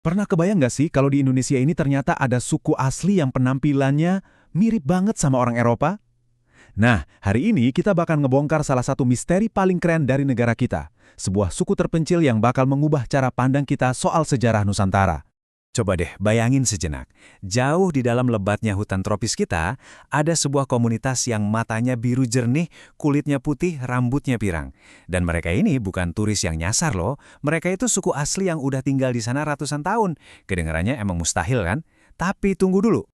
Pernah kebayang nggak sih kalau di Indonesia ini ternyata ada suku asli yang penampilannya mirip banget sama orang Eropa? Nah, hari ini kita bakal ngebongkar salah satu misteri paling keren dari negara kita. Sebuah suku terpencil yang bakal mengubah cara pandang kita soal sejarah Nusantara. Coba deh bayangin sejenak. Jauh di dalam lebatnya hutan tropis kita, ada sebuah komunitas yang matanya biru jernih, kulitnya putih, rambutnya pirang. Dan mereka ini bukan turis yang nyasar loh. Mereka itu suku asli yang udah tinggal di sana ratusan tahun. Kedengarannya emang mustahil kan? Tapi tunggu dulu.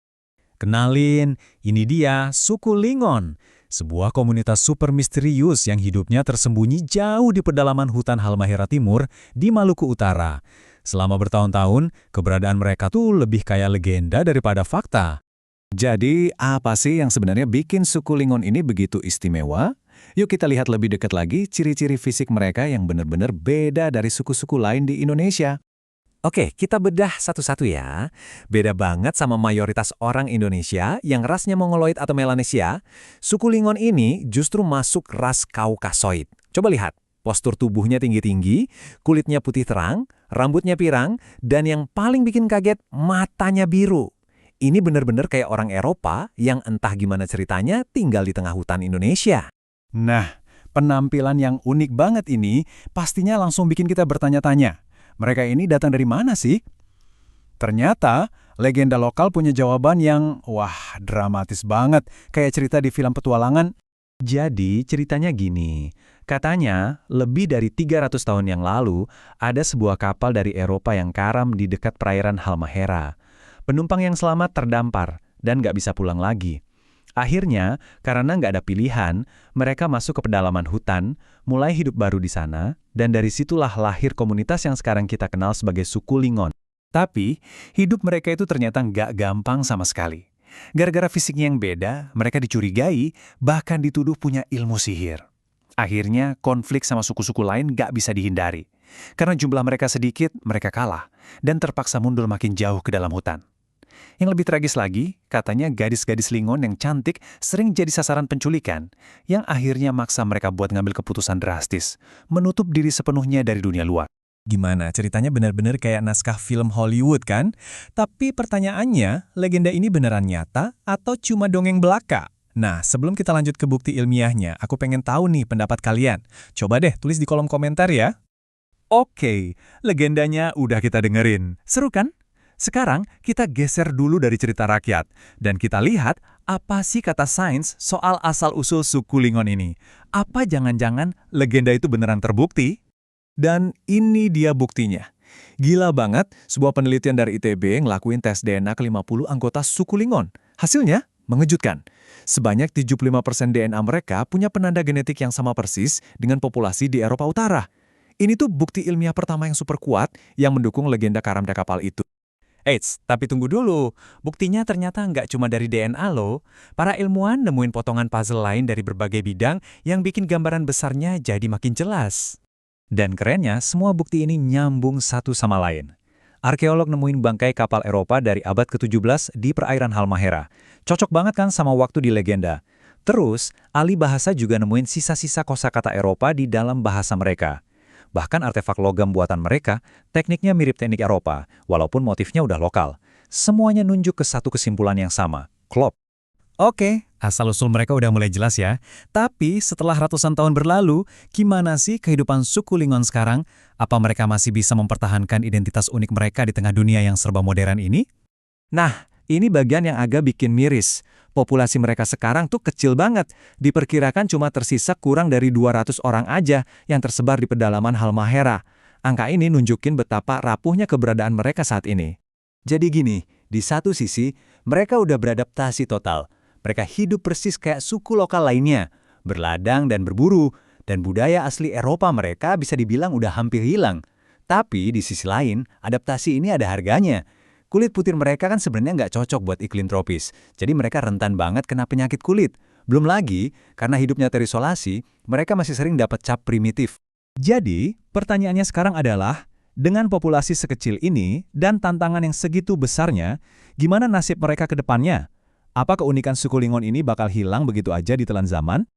Kenalin, ini dia suku Lingon. Sebuah komunitas super misterius yang hidupnya tersembunyi jauh di pedalaman hutan Halmahera Timur di Maluku Utara. Selama bertahun-tahun, keberadaan mereka tuh lebih kayak legenda daripada fakta. Jadi, apa sih yang sebenarnya bikin suku Lingon ini begitu istimewa? Yuk kita lihat lebih dekat lagi ciri-ciri fisik mereka yang benar-benar beda dari suku-suku lain di Indonesia. Oke, kita bedah satu-satu ya. Beda banget sama mayoritas orang Indonesia yang rasnya Mongoloid atau Melanesia, suku Lingon ini justru masuk ras Kaukasoid. Coba lihat. Postur tubuhnya tinggi-tinggi, kulitnya putih terang, rambutnya pirang, dan yang paling bikin kaget, matanya biru. Ini benar-benar kayak orang Eropa yang entah gimana ceritanya tinggal di tengah hutan Indonesia. Nah, penampilan yang unik banget ini pastinya langsung bikin kita bertanya-tanya. Mereka ini datang dari mana sih? Ternyata, legenda lokal punya jawaban yang, wah, dramatis banget. Kayak cerita di film petualangan. Jadi, ceritanya gini. Katanya, lebih dari 300 tahun yang lalu, ada sebuah kapal dari Eropa yang karam di dekat perairan Halmahera. Penumpang yang selamat terdampar dan nggak bisa pulang lagi. Akhirnya, karena nggak ada pilihan, mereka masuk ke pedalaman hutan, mulai hidup baru di sana, dan dari situlah lahir komunitas yang sekarang kita kenal sebagai suku Lingon. Tapi, hidup mereka itu ternyata nggak gampang sama sekali. Gara-gara fisiknya yang beda, mereka dicurigai, bahkan dituduh punya ilmu sihir. Akhirnya, konflik sama suku-suku lain nggak bisa dihindari. Karena jumlah mereka sedikit, mereka kalah, dan terpaksa mundur makin jauh ke dalam hutan. Yang lebih tragis lagi, katanya gadis-gadis Lingon yang cantik sering jadi sasaran penculikan, yang akhirnya maksa mereka buat ngambil keputusan drastis, menutup diri sepenuhnya dari dunia luar. Gimana? Ceritanya benar-benar kayak naskah film Hollywood kan? Tapi pertanyaannya, legenda ini beneran nyata atau cuma dongeng belaka? Nah, sebelum kita lanjut ke bukti ilmiahnya, aku pengen tahu nih pendapat kalian. Coba deh tulis di kolom komentar ya. Oke, legendanya udah kita dengerin. Seru kan? Sekarang kita geser dulu dari cerita rakyat. Dan kita lihat apa sih kata sains soal asal-usul suku Lingon ini. Apa jangan-jangan legenda itu beneran terbukti? Dan ini dia buktinya. Gila banget, sebuah penelitian dari ITB ngelakuin tes DNA ke 50 anggota suku Lingon. Hasilnya mengejutkan. Sebanyak 75% DNA mereka punya penanda genetik yang sama persis dengan populasi di Eropa Utara. Ini tuh bukti ilmiah pertama yang super kuat yang mendukung legenda karamda kapal itu. Eits, tapi tunggu dulu. Buktinya ternyata nggak cuma dari DNA loh. Para ilmuwan nemuin potongan puzzle lain dari berbagai bidang yang bikin gambaran besarnya jadi makin jelas. Dan kerennya, semua bukti ini nyambung satu sama lain. Arkeolog nemuin bangkai kapal Eropa dari abad ke-17 di perairan Halmahera. Cocok banget kan sama waktu di legenda. Terus, ahli bahasa juga nemuin sisa-sisa kosakata Eropa di dalam bahasa mereka. Bahkan artefak logam buatan mereka, tekniknya mirip teknik Eropa, walaupun motifnya udah lokal. Semuanya nunjuk ke satu kesimpulan yang sama, klop. Oke, asal-usul mereka udah mulai jelas ya. Tapi setelah ratusan tahun berlalu, gimana sih kehidupan suku Lingon sekarang? Apa mereka masih bisa mempertahankan identitas unik mereka di tengah dunia yang serba modern ini? Nah, ini bagian yang agak bikin miris. Populasi mereka sekarang tuh kecil banget. Diperkirakan cuma tersisa kurang dari 200 orang aja yang tersebar di pedalaman Halmahera. Angka ini nunjukin betapa rapuhnya keberadaan mereka saat ini. Jadi gini, di satu sisi, mereka udah beradaptasi total. Mereka hidup persis kayak suku lokal lainnya, berladang dan berburu, dan budaya asli Eropa mereka bisa dibilang udah hampir hilang. Tapi di sisi lain, adaptasi ini ada harganya. Kulit putih mereka kan sebenarnya nggak cocok buat iklim tropis, jadi mereka rentan banget kena penyakit kulit. Belum lagi, karena hidupnya terisolasi, mereka masih sering dapat cap primitif. Jadi, pertanyaannya sekarang adalah, dengan populasi sekecil ini dan tantangan yang segitu besarnya, gimana nasib mereka ke depannya? Apa keunikan suku Lingon ini bakal hilang begitu aja di telan zaman?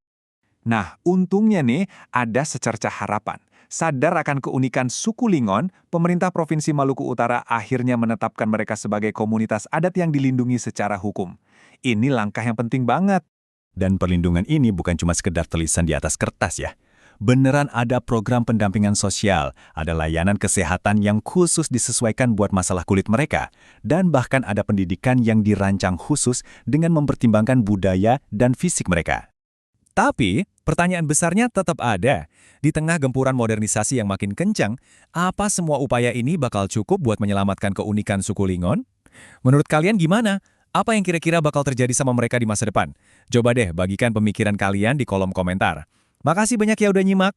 Nah, untungnya nih ada secercah harapan. Sadar akan keunikan suku Lingon, pemerintah Provinsi Maluku Utara akhirnya menetapkan mereka sebagai komunitas adat yang dilindungi secara hukum. Ini langkah yang penting banget. Dan perlindungan ini bukan cuma sekedar tulisan di atas kertas ya. Beneran ada program pendampingan sosial, ada layanan kesehatan yang khusus disesuaikan buat masalah kulit mereka, dan bahkan ada pendidikan yang dirancang khusus dengan mempertimbangkan budaya dan fisik mereka. Tapi, pertanyaan besarnya tetap ada. Di tengah gempuran modernisasi yang makin kencang, apa semua upaya ini bakal cukup buat menyelamatkan keunikan suku Lingon? Menurut kalian gimana? Apa yang kira-kira bakal terjadi sama mereka di masa depan? Coba deh bagikan pemikiran kalian di kolom komentar. Makasih banyak ya udah nyimak.